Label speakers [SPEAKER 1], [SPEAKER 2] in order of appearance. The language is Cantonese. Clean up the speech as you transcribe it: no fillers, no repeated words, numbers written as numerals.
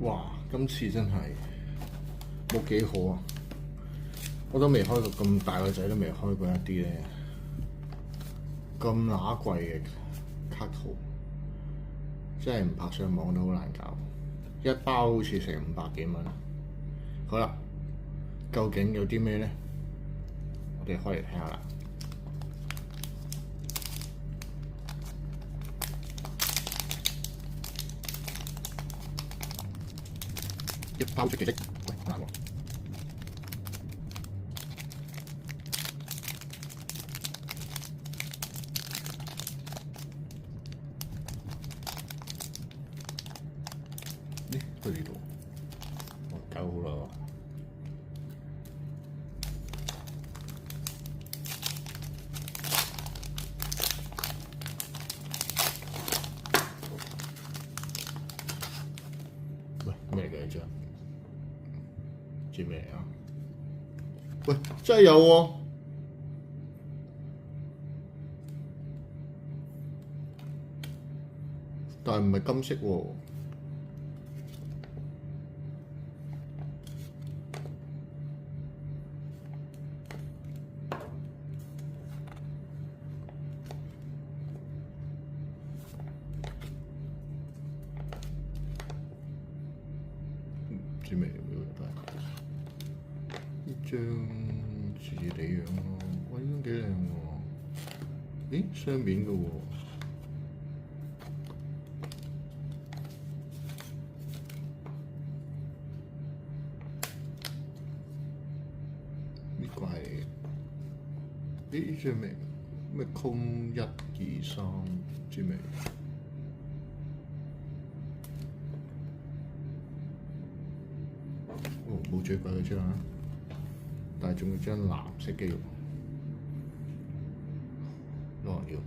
[SPEAKER 1] 哇！今次真係冇幾好啊！我都未開過咁大個仔，都未開過一啲咧咁乸貴嘅卡套，真係唔拍上網都好難搞。一包好似成500幾蚊。好啦，究竟有啲咩咧？我哋開嚟睇下啦。一包出奇蹟，喂，好難喎！咦，去呢度？我搞好啦喎！喂，咩嚟嘅呢張？知咩嚟啊？喂，真係有喎！但係唔係金色喎。唔知咩嚟嘅，呢張似你樣喎，哇！呢張幾靚喎，咦，雙面嘅喎，呢個係呢張咩空1、2、3，唔知咩？哦，冇最貴嗰張啊，但係仲要張藍色嘅喎，攞嚟要。